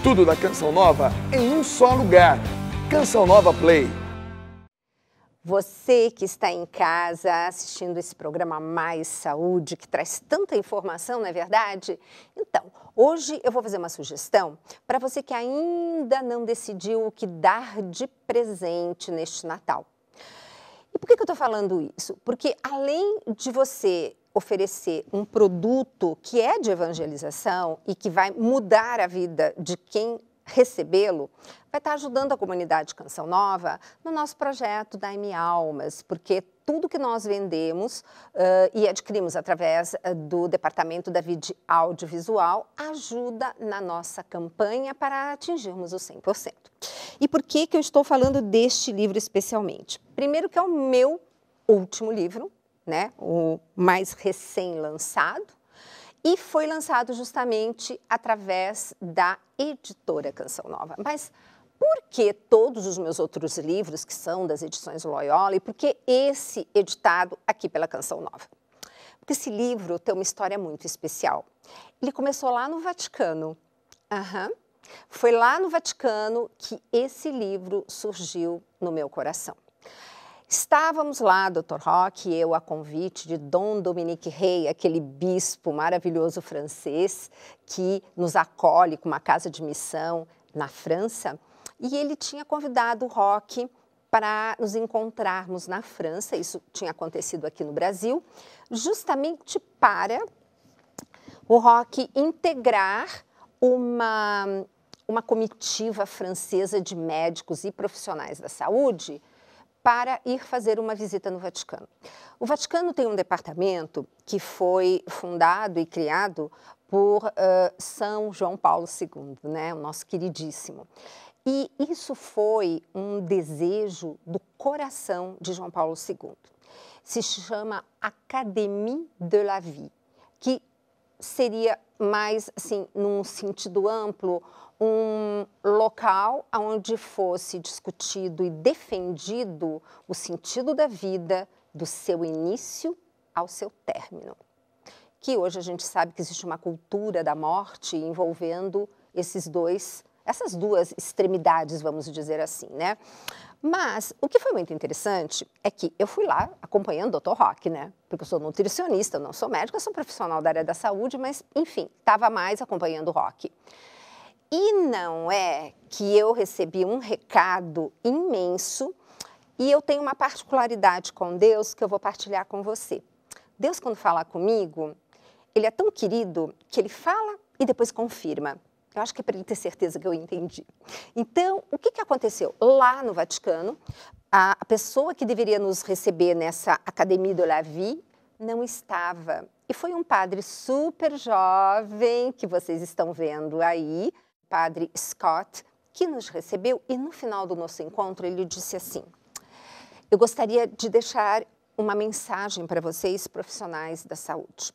Tudo da Canção Nova em um só lugar. Canção Nova Play. Você que está em casa assistindo esse programa Mais Saúde, que traz tanta informação, não é verdade? Então, hoje eu vou fazer uma sugestão para você que ainda não decidiu o que dar de presente neste Natal. E por que eu estou falando isso? Porque além de você oferecer um produto que é de evangelização e que vai mudar a vida de quem recebê-lo, vai estar ajudando a comunidade Canção Nova no nosso projeto Dai-me Almas, porque tudo que nós vendemos e adquirimos através do Departamento da Vide Audiovisual ajuda na nossa campanha para atingirmos o 100%. E por que eu estou falando deste livro especialmente? Primeiro que é o meu último livro, né, o mais recém-lançado, e foi lançado justamente através da editora Canção Nova. Mas por que todos os meus outros livros, que são das edições Loyola, e por que esse editado aqui pela Canção Nova? Porque esse livro tem uma história muito especial. Ele começou lá no Vaticano. Foi lá no Vaticano que esse livro surgiu no meu coração. Estávamos lá, Dr. Roque e eu, a convite de Dom Dominique Rey, aquele bispo maravilhoso francês que nos acolhe com uma casa de missão na França, e ele tinha convidado o Roque para nos encontrarmos na França, isso tinha acontecido aqui no Brasil, justamente para o Roque integrar uma comitiva francesa de médicos e profissionais da saúde para ir fazer uma visita no Vaticano. O Vaticano tem um departamento que foi fundado e criado por São João Paulo II, né, o nosso queridíssimo. E isso foi um desejo do coração de João Paulo II. Se chama Académie de la Vie, que seria mais, assim, num sentido amplo, um local onde fosse discutido e defendido o sentido da vida, do seu início ao seu término. Que hoje a gente sabe que existe uma cultura da morte envolvendo essas duas extremidades, vamos dizer assim, né? Mas o que foi muito interessante é que eu fui lá acompanhando o Dr. Roque, né? Porque eu sou nutricionista, eu não sou médica, eu sou profissional da área da saúde, mas, enfim, estava mais acompanhando o Roque. E não é que eu recebi um recado imenso e eu tenho uma particularidade com Deus que eu vou partilhar com você. Deus, quando fala comigo, ele é tão querido que ele fala e depois confirma. Eu acho que é para ele ter certeza que eu entendi. Então, o que aconteceu? Lá no Vaticano, a pessoa que deveria nos receber nessa Académie de la Vie não estava. E foi um padre super jovem, que vocês estão vendo aí, Padre Scott, que nos recebeu e no final do nosso encontro ele disse assim: eu gostaria de deixar uma mensagem para vocês, profissionais da saúde,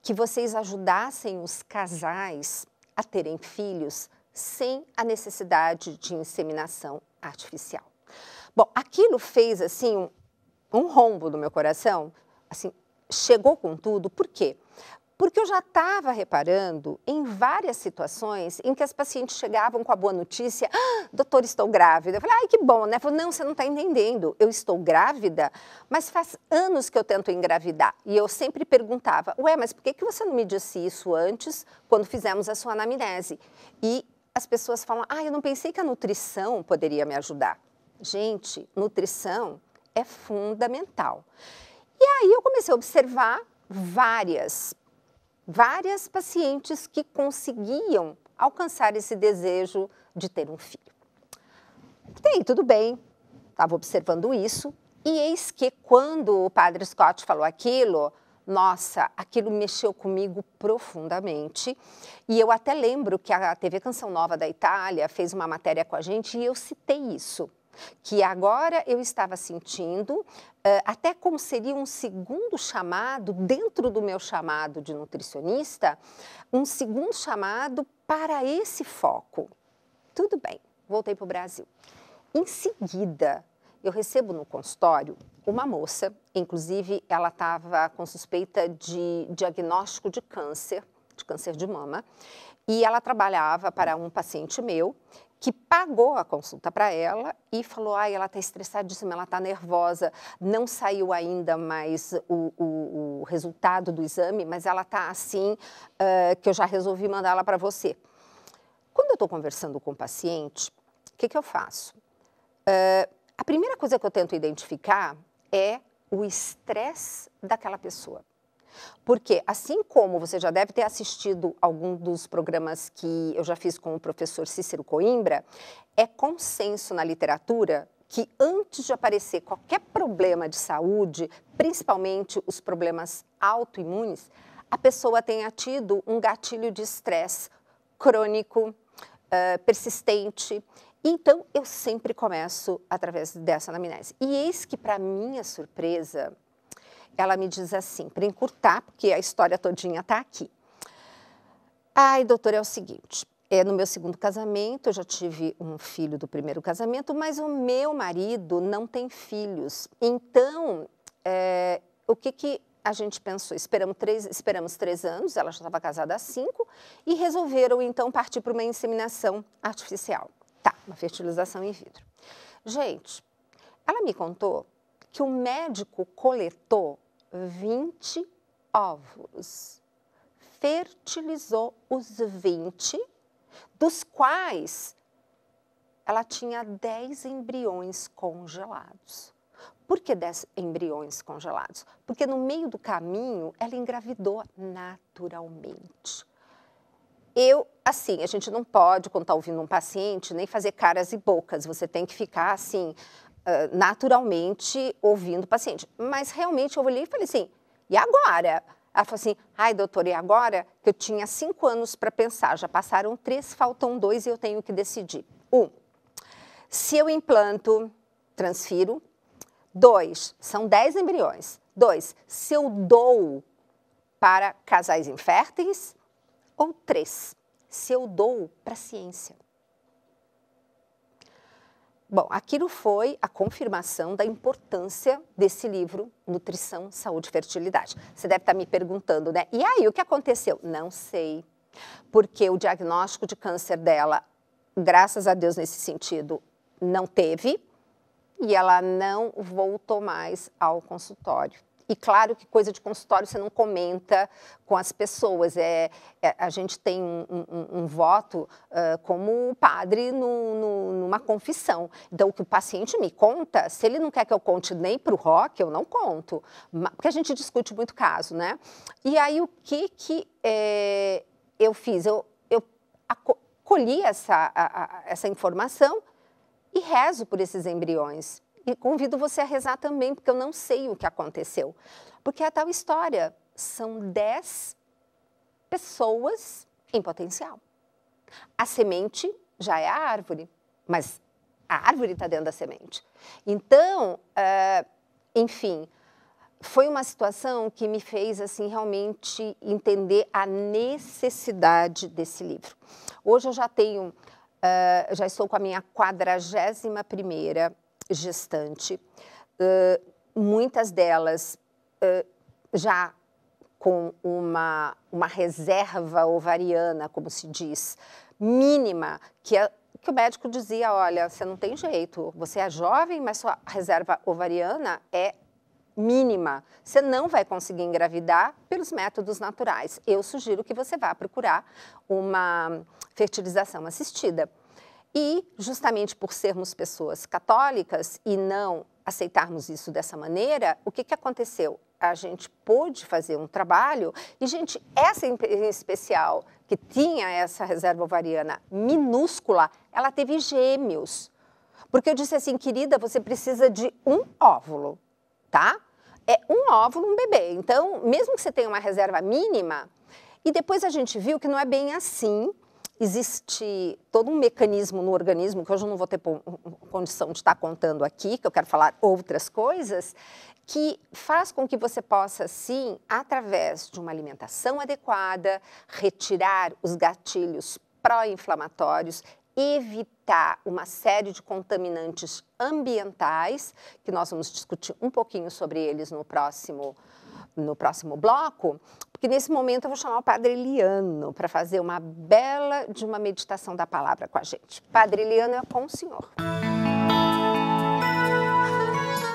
que vocês ajudassem os casais a terem filhos sem a necessidade de inseminação artificial. Bom, aquilo fez assim um rombo no meu coração, assim, chegou com tudo. Por quê? Porque eu já estava reparando em várias situações em que as pacientes chegavam com a boa notícia: doutor, estou grávida. Eu falei: ai, que bom, né? Eu falei: não, você não está entendendo. Eu estou grávida, mas faz anos que eu tento engravidar. E eu sempre perguntava: ué, mas por que você não me disse isso antes, quando fizemos a sua anamnese? E as pessoas falam: eu não pensei que a nutrição poderia me ajudar. Gente, nutrição é fundamental. E aí eu comecei a observar várias pacientes que conseguiam alcançar esse desejo de ter um filho. Tudo bem, estava observando isso, e eis que quando o padre Scott falou aquilo, nossa, aquilo mexeu comigo profundamente, e eu até lembro que a TV Canção Nova da Itália fez uma matéria com a gente e eu citei isso, que agora eu estava sentindo, até como seria um segundo chamado, dentro do meu chamado de nutricionista, um segundo chamado para esse foco. Tudo bem, voltei para o Brasil. Em seguida, eu recebo no consultório uma moça, inclusive ela estava com suspeita de diagnóstico de câncer de mama, e ela trabalhava para um paciente meu, que pagou a consulta para ela e falou, ai, ela está estressadíssima, ela está nervosa, não saiu ainda mais o resultado do exame, mas ela está assim, que eu já resolvi mandá-la para você. Quando eu estou conversando com o paciente, o que eu faço? A primeira coisa que eu tento identificar é o estresse daquela pessoa. Porque, assim como você já deve ter assistido algum dos programas que eu já fiz com o professor Cícero Coimbra, é consenso na literatura que antes de aparecer qualquer problema de saúde, principalmente os problemas autoimunes, a pessoa tenha tido um gatilho de estresse crônico, persistente. Então, eu sempre começo através dessa anamnese. E eis que, para minha surpresa, ela me diz assim, para encurtar, porque a história todinha está aqui. Ai, doutora, é o seguinte, no meu segundo casamento, eu já tive um filho do primeiro casamento, mas o meu marido não tem filhos. Então, o que a gente pensou? Esperamos 3 anos, ela já estava casada há 5, e resolveram, então, partir para uma inseminação artificial. Tá, uma fertilização in vitro. Gente, ela me contou que o médico coletou 20 óvulos, fertilizou os 20, dos quais ela tinha 10 embriões congelados. Por que 10 embriões congelados? Porque no meio do caminho ela engravidou naturalmente. Assim, a gente não pode, quando está ouvindo um paciente, nem fazer caras e bocas, você tem que ficar assim, naturalmente ouvindo o paciente. Mas realmente eu olhei e falei assim, e agora? Ela falou assim, ai doutora, e agora que eu tinha 5 anos para pensar, já passaram 3, faltam 2 e eu tenho que decidir. 1, se eu implanto, transfiro. 2, são 10 embriões. 2, se eu dou para casais inférteis. Ou 3, se eu dou para a ciência. Bom, aquilo foi a confirmação da importância desse livro, Nutrição, Saúde e Fertilidade. Você deve estar me perguntando, né? E aí, o que aconteceu? Não sei, porque o diagnóstico de câncer dela, graças a Deus nesse sentido, não teve, e ela não voltou mais ao consultório. E claro que coisa de consultório você não comenta com as pessoas. A gente tem um voto como padre numa confissão. Então, o que o paciente me conta, se ele não quer que eu conte nem para o rock, eu não conto. Porque a gente discute muito caso, né? E aí, o que eu fiz? Eu colhi essa informação e rezo por esses embriões. E convido você a rezar também, porque eu não sei o que aconteceu. Porque é a tal história, são 10 pessoas em potencial. A semente já é a árvore, mas a árvore está dentro da semente. Então, enfim, foi uma situação que me fez assim, realmente entender a necessidade desse livro. Hoje eu já tenho, já estou com a minha 41ª gestante, muitas delas já com uma reserva ovariana, como se diz, mínima, que o médico dizia, olha, você não tem jeito, você é jovem, mas sua reserva ovariana é mínima, você não vai conseguir engravidar pelos métodos naturais. Eu sugiro que você vá procurar uma fertilização assistida. E, justamente por sermos pessoas católicas e não aceitarmos isso dessa maneira, o que aconteceu? A gente pôde fazer um trabalho e, gente, essa em especial, que tinha essa reserva ovariana minúscula, ela teve gêmeos. Porque eu disse assim, querida, você precisa de um óvulo, tá? É um óvulo, um bebê. Então, mesmo que você tenha uma reserva mínima, e depois a gente viu que não é bem assim. Existe todo um mecanismo no organismo, que hoje eu não vou ter condição de estar contando aqui, que eu quero falar outras coisas, que faz com que você possa, sim, através de uma alimentação adequada, retirar os gatilhos pró-inflamatórios, evitar uma série de contaminantes ambientais, que nós vamos discutir um pouquinho sobre eles no próximo bloco, Porque nesse momento eu vou chamar o Padre Eliano para fazer uma bela de uma meditação da palavra com a gente. Padre Eliano, é com o senhor.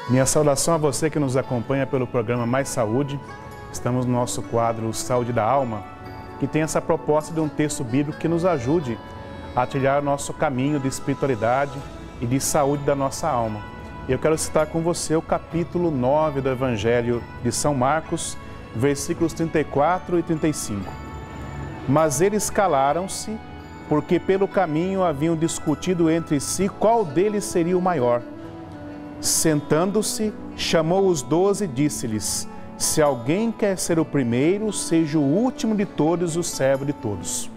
Minha saudação a você que nos acompanha pelo programa Mais Saúde. Estamos no nosso quadro Saúde da Alma, que tem essa proposta de um texto bíblico que nos ajude a trilhar o nosso caminho de espiritualidade e de saúde da nossa alma. Eu quero citar com você o capítulo 9 do Evangelho de São Marcos, versículos 34 e 35. Mas eles calaram-se, porque pelo caminho haviam discutido entre si qual deles seria o maior. Sentando-se, chamou os 12 e disse-lhes: se alguém quer ser o primeiro, seja o último de todos, o servo de todos.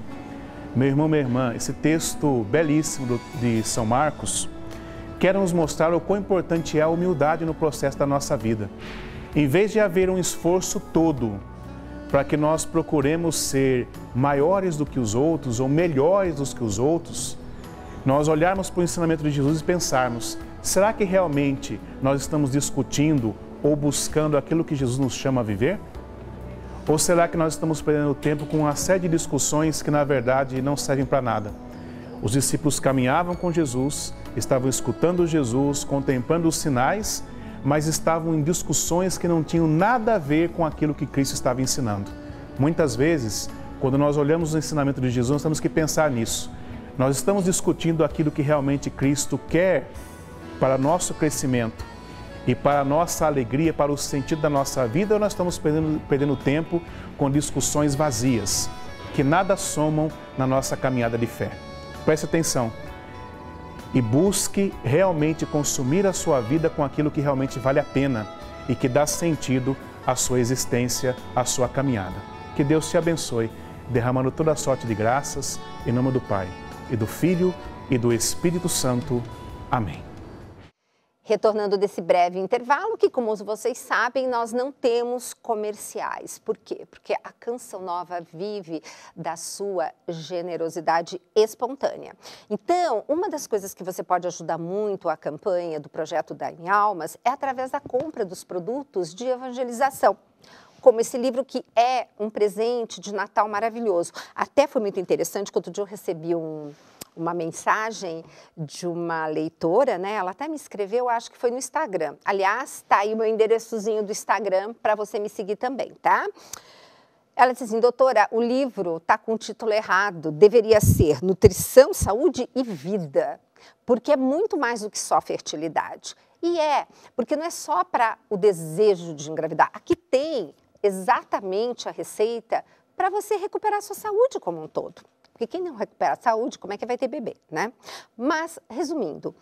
Meu irmão, minha irmã, esse texto belíssimo de São Marcos quer nos mostrar o quão importante é a humildade no processo da nossa vida. Em vez de haver um esforço todo para que nós procuremos ser maiores do que os outros ou melhores do que os outros, nós olharmos para o ensinamento de Jesus e pensarmos: será que realmente nós estamos discutindo ou buscando aquilo que Jesus nos chama a viver? Ou será que nós estamos perdendo tempo com uma série de discussões que na verdade não servem para nada? Os discípulos caminhavam com Jesus, estavam escutando Jesus, contemplando os sinais, mas estavam em discussões que não tinham nada a ver com aquilo que Cristo estava ensinando. Muitas vezes, quando nós olhamos o ensinamento de Jesus, nós temos que pensar nisso. Nós estamos discutindo aquilo que realmente Cristo quer para nosso crescimento e para a nossa alegria, para o sentido da nossa vida, ou nós estamos perdendo tempo com discussões vazias, que nada somam na nossa caminhada de fé. Preste atenção e busque realmente consumir a sua vida com aquilo que realmente vale a pena e que dá sentido à sua existência, à sua caminhada. Que Deus te abençoe, derramando toda a sorte de graças, em nome do Pai, e do Filho, e do Espírito Santo. Amém. Retornando desse breve intervalo, que como vocês sabem, nós não temos comerciais. Por quê? Porque a Canção Nova vive da sua generosidade espontânea. Então, uma das coisas que você pode ajudar muito a campanha do Projeto Dar em Almas é através da compra dos produtos de evangelização. Como esse livro que é um presente de Natal maravilhoso. Até foi muito interessante que outro dia eu recebi uma mensagem de uma leitora, né? Ela até me escreveu, acho que foi no Instagram. Aliás, tá aí o meu endereçozinho do Instagram para você me seguir também, tá? Ela disse assim: doutora, o livro tá com o título errado, deveria ser Nutrição, Saúde e Vida, porque é muito mais do que só fertilidade. E porque não é só para o desejo de engravidar. Aqui tem exatamente a receita para você recuperar a sua saúde como um todo. Porque quem não recupera a saúde, como é que vai ter bebê, né? Mas, resumindo,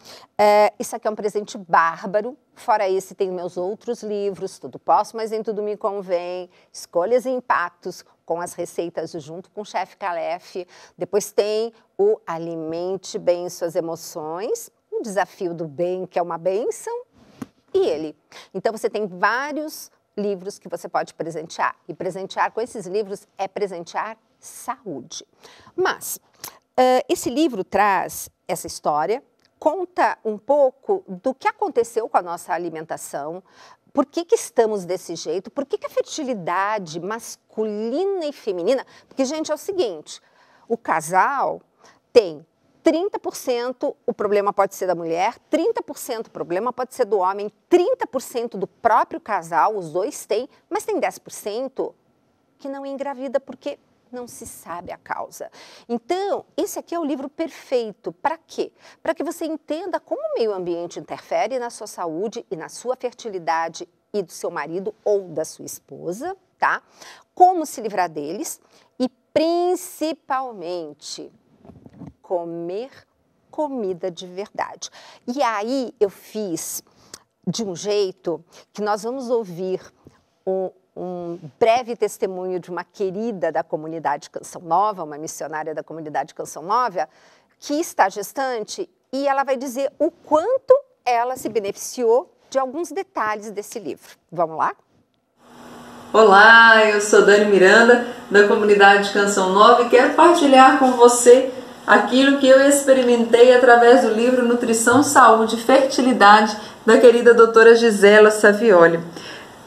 isso aqui é um presente bárbaro. Fora esse, tem meus outros livros, Tudo Posso, mas em Tudo Me Convém, Escolhas e Impactos, com as receitas junto com o Chefe Calef. Depois tem o Alimente Bem Suas Emoções, o Desafio do Bem, que é uma bênção, e ele. Então, você tem vários livros que você pode presentear. E presentear com esses livros é presentear saúde. Mas esse livro traz essa história, conta um pouco do que aconteceu com a nossa alimentação, por que estamos desse jeito, por que a fertilidade masculina e feminina... Porque, gente, é o seguinte, o casal tem 30% o problema pode ser da mulher, 30% o problema pode ser do homem, 30% do próprio casal, os dois têm, mas tem 10% que não engravida porque não se sabe a causa. Então, esse aqui é o livro perfeito. Para quê? Para que você entenda como o meio ambiente interfere na sua saúde e na sua fertilidade e do seu marido ou da sua esposa, tá? Como se livrar deles e, principalmente, comer comida de verdade. E aí eu fiz de um jeito que nós vamos ouvir um breve testemunho de uma querida da comunidade Canção Nova, uma missionária da comunidade Canção Nova, que está gestante, e ela vai dizer o quanto ela se beneficiou de alguns detalhes desse livro. Vamos lá? Olá, eu sou Dani Miranda, da comunidade Canção Nova, e quero partilhar com você aquilo que eu experimentei através do livro Nutrição, Saúde e Fertilidade, da querida doutora Gisela Savioli.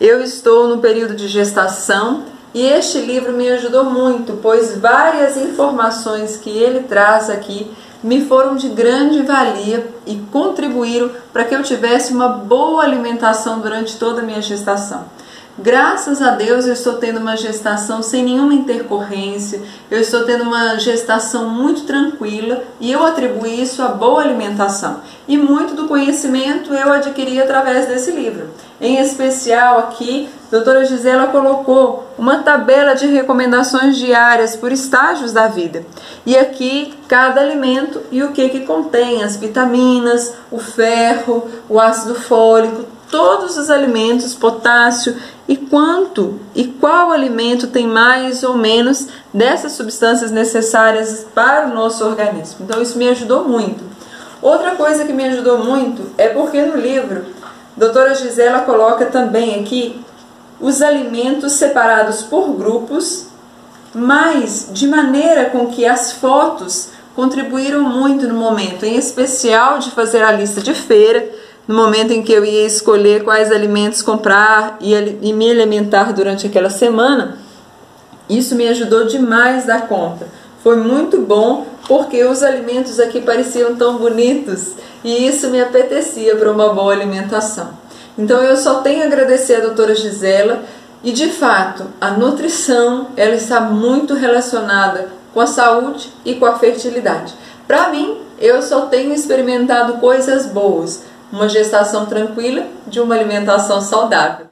Eu estou no período de gestação E este livro me ajudou muito, pois várias informações que ele traz aqui me foram de grande valia e contribuíram para que eu tivesse uma boa alimentação durante toda a minha gestação. Graças a Deus eu estou tendo uma gestação sem nenhuma intercorrência, eu estou tendo uma gestação muito tranquila e eu atribuo isso à boa alimentação. E muito do conhecimento eu adquiri através desse livro. Em especial aqui, a doutora Gisela colocou uma tabela de recomendações diárias por estágios da vida. E aqui cada alimento e o que contém, as vitaminas, o ferro, o ácido fólico, todos os alimentos, potássio e quanto e qual alimento tem mais ou menos dessas substâncias necessárias para o nosso organismo. Então isso me ajudou muito. Outra coisa que me ajudou muito é porque no livro a doutora Gisela coloca também aqui os alimentos separados por grupos, mas de maneira com que as fotos contribuíram muito no momento, em especial de fazer a lista de feira, no momento em que eu ia escolher quais alimentos comprar e me alimentar durante aquela semana. Isso me ajudou demais da conta. Foi muito bom porque os alimentos aqui pareciam tão bonitos e isso me apetecia para uma boa alimentação. Então eu só tenho a agradecer a doutora Gisela e de fato a nutrição ela está muito relacionada com a saúde e com a fertilidade. Para mim, eu só tenho experimentado coisas boas. Uma gestação tranquila de uma alimentação saudável.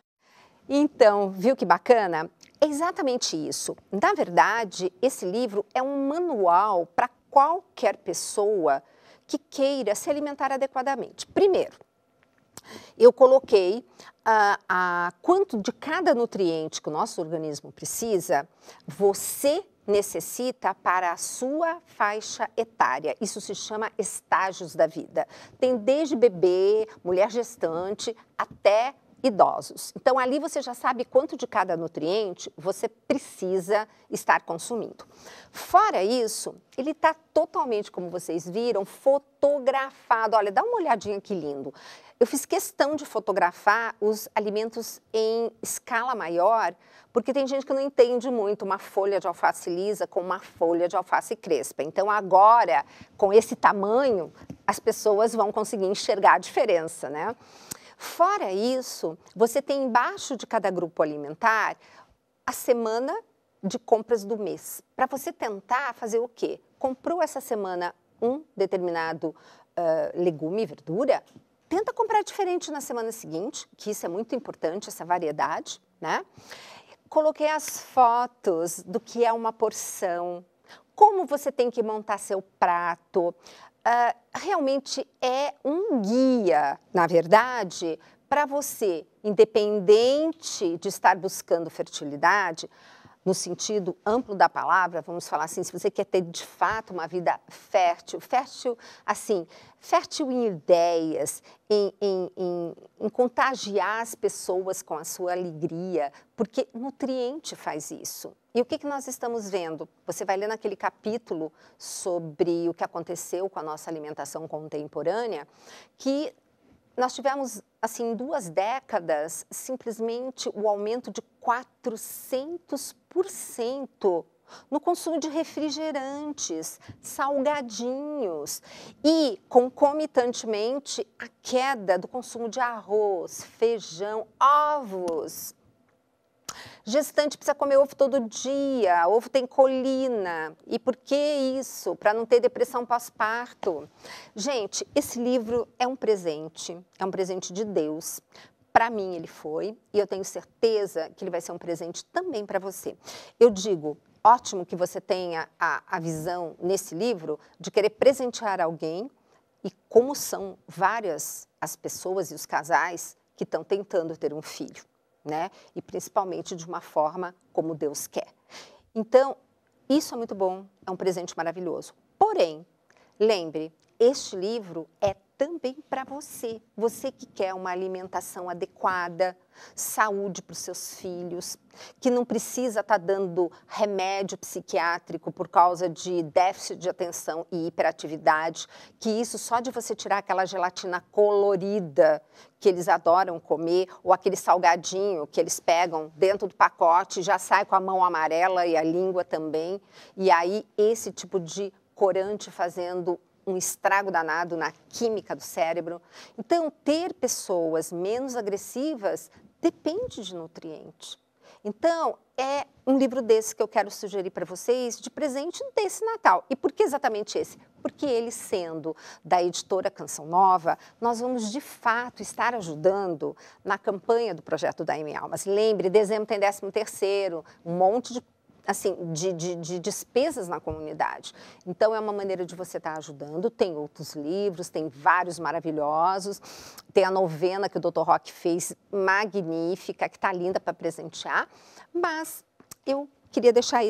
Então, viu que bacana? É exatamente isso. Na verdade, esse livro é um manual para qualquer pessoa que queira se alimentar adequadamente. Primeiro, eu coloquei quanto de cada nutriente que o nosso organismo precisa, você necessita para a sua faixa etária. Isso se chama estágios da vida. Tem desde bebê, mulher gestante, até idosos. Então, ali você já sabe quanto de cada nutriente você precisa estar consumindo. Fora isso, ele está totalmente, como vocês viram, fotografado. Olha, dá uma olhadinha que lindo. Eu fiz questão de fotografar os alimentos em escala maior, porque tem gente que não entende muito uma folha de alface lisa com uma folha de alface crespa. Então, agora, com esse tamanho, as pessoas vão conseguir enxergar a diferença, né? Fora isso, você tem embaixo de cada grupo alimentar a semana de compras do mês. Para você tentar fazer o quê? Comprou essa semana um determinado legume e verdura, tenta comprar diferente na semana seguinte, que isso é muito importante, essa variedade, né? Coloquei as fotos do que é uma porção, como você tem que montar seu prato. Realmente é um guia, na verdade, para você, independente de estar buscando fertilidade, no sentido amplo da palavra, vamos falar assim, se você quer ter de fato uma vida fértil, fértil em ideias, em contagiar as pessoas com a sua alegria, porque nutriente faz isso. E o que nós estamos vendo? Você vai ler naquele capítulo sobre o que aconteceu com a nossa alimentação contemporânea, que nós tivemos, assim, em 2 décadas, simplesmente o aumento de 400% no consumo de refrigerantes, salgadinhos e, concomitantemente, a queda do consumo de arroz, feijão, ovos. Gestante precisa comer ovo todo dia, ovo tem colina. E por que isso? Para não ter depressão pós-parto. Gente, esse livro é um presente de Deus. Para mim ele foi, e eu tenho certeza que ele vai ser um presente também para você. Eu digo, ótimo que você tenha a visão nesse livro de querer presentear alguém, e como são várias as pessoas e os casais que estão tentando ter um filho, né? E principalmente de uma forma como Deus quer. Então, isso é muito bom, é um presente maravilhoso. Porém, lembre, este livro é também para você. Você que quer uma alimentação adequada, saúde para os seus filhos, que não precisa estar dando remédio psiquiátrico por causa de déficit de atenção e hiperatividade, que isso só de você tirar aquela gelatina colorida que eles adoram comer, ou aquele salgadinho que eles pegam dentro do pacote, já sai com a mão amarela e a língua também, e aí esse tipo de corante fazendo um estrago danado na química do cérebro. Então, ter pessoas menos agressivas depende de nutrientes. Então, é um livro desse que eu quero sugerir para vocês de presente desse Natal. E por que exatamente esse? Porque ele sendo da editora Canção Nova, nós vamos de fato estar ajudando na campanha do projeto Daime Almas. Lembre, dezembro tem 13º, um monte de de despesas na comunidade. Então, é uma maneira de você estar ajudando. Tem outros livros, tem vários maravilhosos. Tem a novena que o Dr. Roque fez, magnífica, que está linda para presentear. Mas eu queria deixar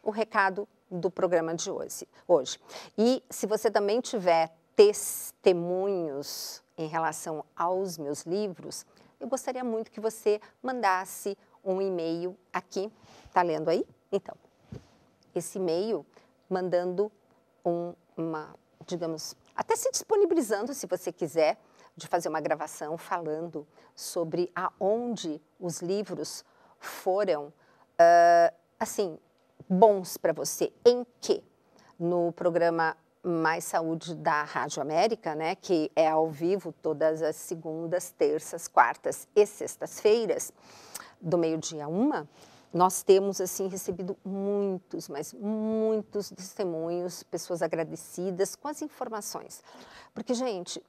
o recado do programa de hoje. E se você também tiver testemunhos em relação aos meus livros, eu gostaria muito que você mandasse um e-mail aqui. Está lendo aí? Então, esse e-mail mandando digamos, até se disponibilizando, se você quiser, de fazer uma gravação falando sobre aonde os livros foram, bons para você. Em que? No programa Mais Saúde da Rádio América, né, que é ao vivo todas as segundas, terças, quartas e sextas-feiras, do meio-dia a 1h, nós temos, recebido muitos, mas muitos testemunhos, pessoas agradecidas com as informações. Porque, gente,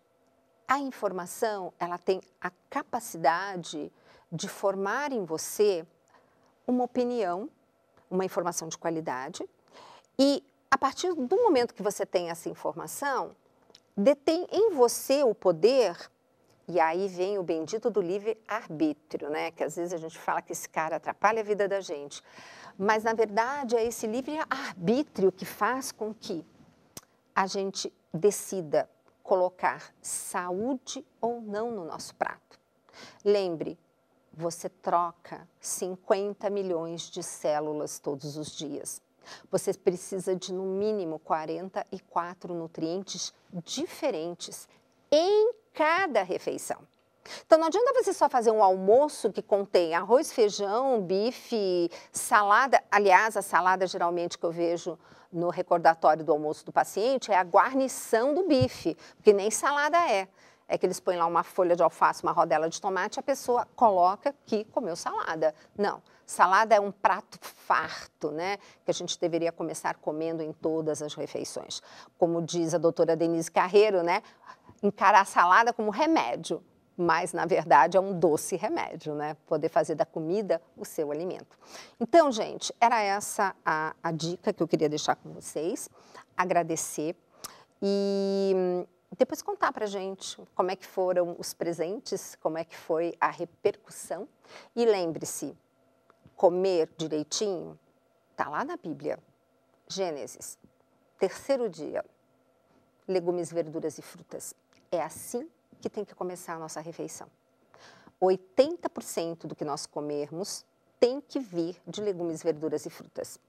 a informação, ela tem a capacidade de formar em você uma opinião, uma informação de qualidade, e a partir do momento que você tem essa informação, detém em você o poder. E aí vem o bendito do livre-arbítrio, né? Que às vezes a gente fala que esse cara atrapalha a vida da gente. Mas, na verdade, é esse livre-arbítrio que faz com que a gente decida colocar saúde ou não no nosso prato. Lembre, você troca 50 milhões de células todos os dias. Você precisa de, no mínimo, 44 nutrientes diferentes em cada refeição. Então, não adianta você só fazer um almoço que contém arroz, feijão, bife, salada. Aliás, a salada geralmente que eu vejo no recordatório do almoço do paciente é a guarnição do bife, porque nem salada é. É que eles põem lá uma folha de alface, uma rodela de tomate, a pessoa coloca que comeu salada. Não, salada é um prato farto, né? Que a gente deveria começar comendo em todas as refeições. Como diz a doutora Denise Carreiro, né? Encarar a salada como remédio, mas, na verdade, é um doce remédio, né? Poder fazer da comida o seu alimento. Então, gente, era essa a dica que eu queria deixar com vocês, agradecer e depois contar pra gente como é que foram os presentes, como é que foi a repercussão. E lembre-se, comer direitinho tá lá na Bíblia, Gênesis, 3º dia, legumes, verduras e frutas. É assim que tem que começar a nossa refeição. 80% do que nós comermos tem que vir de legumes, verduras e frutas.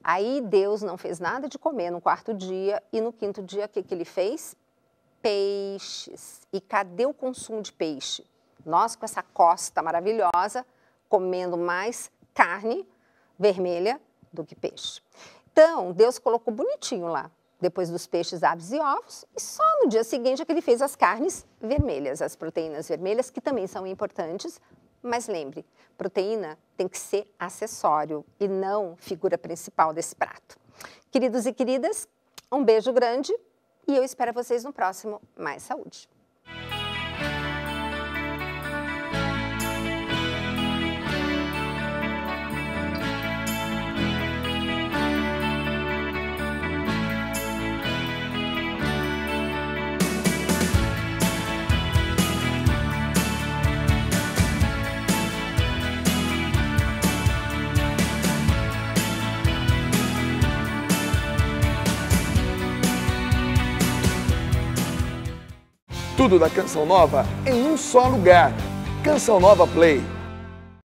Aí Deus não fez nada de comer no 4º dia e no 5º dia o que ele fez? Peixes. E cadê o consumo de peixe? Nós com essa costa maravilhosa, comendo mais carne vermelha do que peixe. Então, Deus colocou bonitinho lá. Depois dos peixes, aves e ovos, e só no dia seguinte é que ele fez as carnes vermelhas, as proteínas vermelhas, que também são importantes, mas lembre, proteína tem que ser acessório e não figura principal desse prato. Queridos e queridas, um beijo grande e eu espero vocês no próximo Mais Saúde. Tudo da Canção Nova em um só lugar. Canção Nova Play.